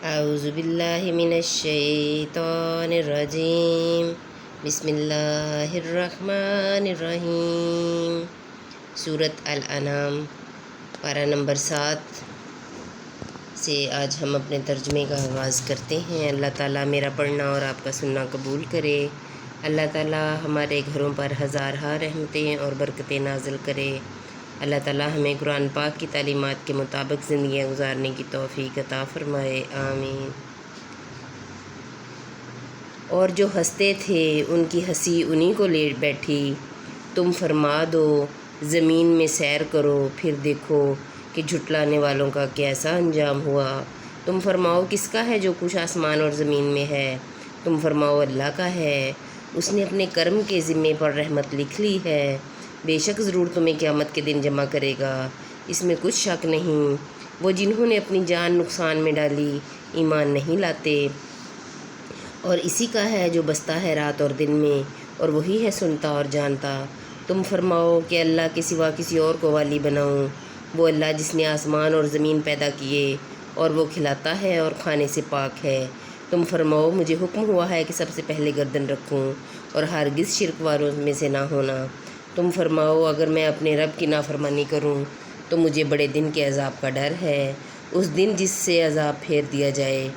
اعوذ باللہ من الشیطان الرجیم بسم اللہ الرحمن الرحیم۔ سورۃ الانعام پارہ نمبر 7 سے آج ہم اپنے ترجمے کا آغاز کرتے ہیں۔ اللہ تعالیٰ میرا پڑھنا اور آپ کا سننا قبول کرے۔ اللہ تعالیٰ ہمارے گھروں پر ہزارہا رحمتیں اور برکتیں نازل کرے۔ اللہ تعالیٰ ہمیں قرآن پاک کی تعلیمات کے مطابق زندگیاں گزارنے کی توفیق عطا فرمائے، آمین۔ اور جو ہنستے تھے ان کی ہنسی انہی کو لے بیٹھی، تم فرما دو زمین میں سیر کرو، پھر دیکھو کہ جھٹلانے والوں کا کیسا انجام ہوا۔ تم فرماؤ کس کا ہے جو کچھ آسمان اور زمین میں ہے؟ تم فرماؤ اللہ کا ہے، اس نے اپنے کرم کے ذمے پر رحمت لکھ لی ہے۔ بے شک ضرور تمہیں قیامت کے دن جمع کرے گا، اس میں کچھ شک نہیں۔ وہ جنہوں نے اپنی جان نقصان میں ڈالی ایمان نہیں لاتے، اور اسی کا ہے جو بستا ہے رات اور دن میں، اور وہی ہے سنتا اور جانتا۔ تم فرماؤ کہ اللہ کے سوا کسی اور کو والی بناؤں؟ وہ اللہ جس نے آسمان اور زمین پیدا کیے، اور وہ کھلاتا ہے اور کھانے سے پاک ہے۔ تم فرماؤ مجھے حکم ہوا ہے کہ سب سے پہلے گردن رکھوں اور ہرگز شرک والوں میں سے نہ ہونا۔ تم فرماؤ اگر میں اپنے رب کی نافرمانی کروں تو مجھے بڑے دن کے عذاب کا ڈر ہے، اس دن جس سے عذاب پھیر دیا جائے۔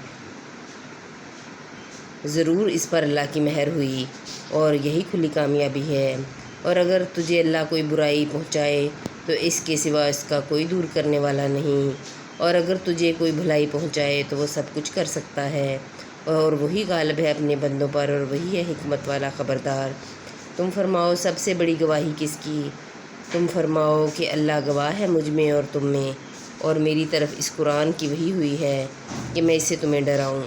ضرور اس پر اللہ کی مہر ہوئی اور یہی کھلی کامیابی ہے۔ اور اگر تجھے اللہ کوئی برائی پہنچائے تو اس کے سوا اس کا کوئی دور کرنے والا نہیں، اور اگر تجھے کوئی بھلائی پہنچائے تو وہ سب کچھ کر سکتا ہے، اور وہی غالب ہے اپنے بندوں پر، اور وہی ہے حکمت والا خبردار۔ تم فرماؤ سب سے بڑی گواہی کس کی؟ تم فرماؤ کہ اللہ گواہ ہے مجھ میں اور تم میں، اور میری طرف اس قرآن کی وحی ہوئی ہے کہ میں اس سے تمہیں ڈراؤں۔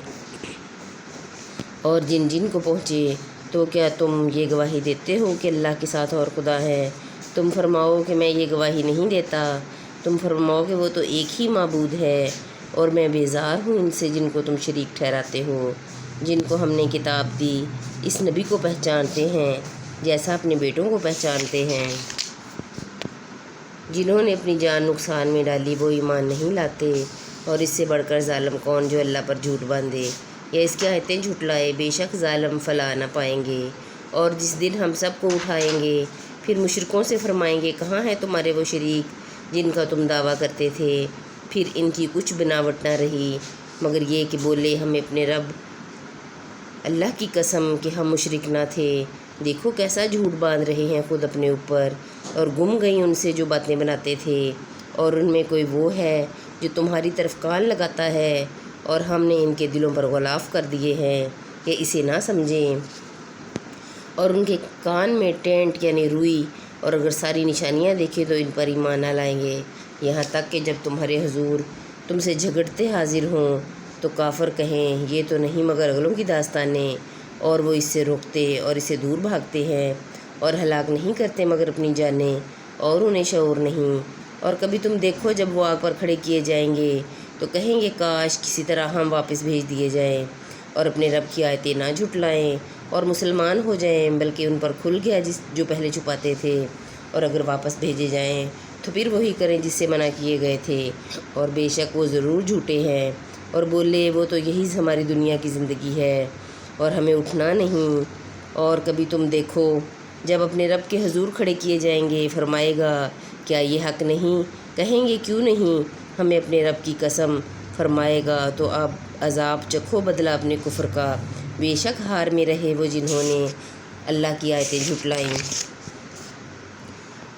اور جن جن کو پہنچے تو کیا تم یہ گواہی دیتے ہو کہ اللہ کے ساتھ اور خدا ہے؟ تم فرماؤ کہ میں یہ گواہی نہیں دیتا۔ تم فرماؤ کہ وہ تو ایک ہی معبود ہے، اور میں بیزار ہوں ان سے جن کو تم شریک ٹھہراتے ہو۔ جن کو ہم نے کتاب دی اس نبی کو پہچانتے ہیں جیسا اپنے بیٹوں کو پہچانتے ہیں۔ جنہوں نے اپنی جان نقصان میں ڈالی وہ ایمان نہیں لاتے، اور اس سے بڑھ کر ظالم کون جو اللہ پر جھوٹ باندھے یا اس کی آیتیں جھٹلائے۔ بے شک ظالم فلاح نہ پائیں گے۔ اور جس دن ہم سب کو اٹھائیں گے پھر مشرکوں سے فرمائیں گے کہاں ہیں تمہارے وہ شریک جن کا تم دعویٰ کرتے تھے؟ پھر ان کی کچھ بناوٹ نہ رہی مگر یہ کہ بولے ہمیں اپنے رب اللہ کی قسم کہ ہم مشرک نہ تھے۔ دیکھو کیسا جھوٹ باندھ رہے ہیں خود اپنے اوپر، اور گم گئی ان سے جو باتیں بناتے تھے۔ اور ان میں کوئی وہ ہے جو تمہاری طرف کان لگاتا ہے، اور ہم نے ان کے دلوں پر غلاف کر دیے ہیں کہ اسے نہ سمجھیں، اور ان کے کان میں ٹینٹ یعنی روئی، اور اگر ساری نشانیاں دیکھیں تو ان پر ایمان نہ لائیں گے، یہاں تک کہ جب تمہارے حضور تم سے جھگڑتے حاضر ہوں تو کافر کہیں یہ تو نہیں مگر اگلوں کی داستانیں، اور وہ اس سے روکتے اور اسے دور بھاگتے ہیں، اور ہلاک نہیں کرتے مگر اپنی جانیں، اور انہیں شعور نہیں۔ اور کبھی تم دیکھو جب وہ آگ پر کھڑے کیے جائیں گے تو کہیں گے کاش کسی طرح ہم واپس بھیج دیے جائیں، اور اپنے رب کی آیتیں نہ جھٹلائیں اور مسلمان ہو جائیں، بلکہ ان پر کھل گیا جو پہلے چھپاتے تھے۔ اور اگر واپس بھیجے جائیں تو پھر وہی کریں جس سے منع کیے گئے تھے، اور بے شک وہ ضرور جھوٹے ہیں۔ اور بولے وہ تو یہی ہماری دنیا کی زندگی ہے اور ہمیں اٹھنا نہیں۔ اور کبھی تم دیکھو جب اپنے رب کے حضور کھڑے کیے جائیں گے فرمائے گا کیا یہ حق نہیں؟ کہیں گے کیوں نہیں، ہمیں اپنے رب کی قسم۔ فرمائے گا تو اب عذاب چکھو بدلہ اپنے کفر کا۔ بے شک ہار میں رہے وہ جنہوں نے اللہ کی آیتیں جھٹلائیں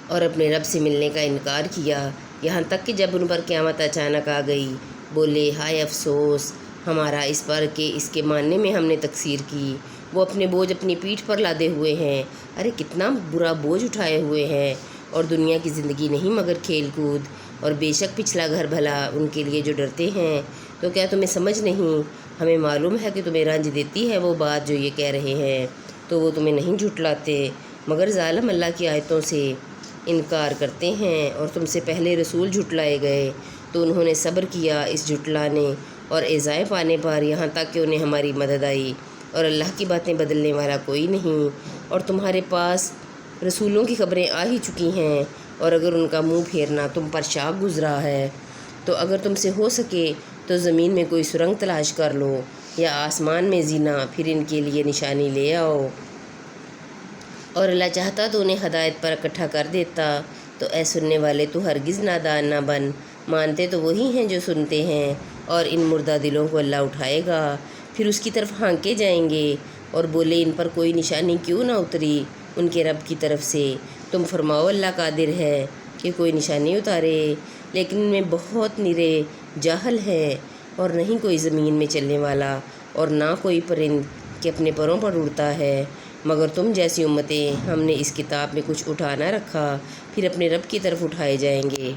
اور اپنے رب سے ملنے کا انکار کیا، یہاں تک کہ جب ان پر قیامت اچانک آ گئی بولے ہائے افسوس ہمارا اس پر کہ اس کے ماننے میں ہم نے تقصیر کی۔ وہ اپنے بوجھ اپنی پیٹھ پر لادے ہوئے ہیں، ارے کتنا برا بوجھ اٹھائے ہوئے ہیں، اور دنیا کی زندگی نہیں مگر کھیل کود، اور بے شک پچھلا گھر بھلا ان کے لیے جو ڈرتے ہیں۔ تو کیا تمہیں سمجھ نہیں؟ ہمیں معلوم ہے کہ تمہیں رنج دیتی ہے وہ بات جو یہ کہہ رہے ہیں، تو وہ تمہیں نہیں جھٹلاتے مگر ظالم اللہ کی آیتوں سے انکار کرتے ہیں۔ اور تم سے پہلے رسول جھٹلائے گئے تو انہوں نے صبر کیا اس جھٹلانے اور ایذائے پانے پر، یہاں تک کہ انہیں ہماری مدد آئی، اور اللہ کی باتیں بدلنے والا کوئی نہیں۔ اور تمہارے پاس رسولوں کی خبریں آ ہی چکی ہیں، اور اگر ان کا منہ پھیرنا تم پر شاق گزرا ہے تو اگر تم سے ہو سکے تو زمین میں کوئی سرنگ تلاش کر لو یا آسمان میں زینا، پھر ان کے لیے نشانی لے آؤ۔ اور اللہ چاہتا تو انہیں ہدایت پر اکٹھا کر دیتا۔ تو اے سننے والے، تو ہرگز نادان نہ بن، مانتے تو وہی ہیں جو سنتے ہیں، اور ان مردہ دلوں کو اللہ اٹھائے گا، پھر اس کی طرف ہانکے جائیں گے اور بولے ان پر کوئی نشانی کیوں نہ اتری ان کے رب کی طرف سے۔ تم فرماؤ اللہ قادر ہے کہ کوئی نشانی اتارے، لیکن ان میں بہت نرے جاہل ہیں، اور نہیں کوئی زمین میں چلنے والا اور نہ کوئی پرند کہ اپنے پروں پر اڑتا ہے، مگر تم جیسی امتیں ہم نے اس کتاب میں کچھ اٹھا نہ رکھا، پھر اپنے رب کی طرف اٹھائے جائیں گے۔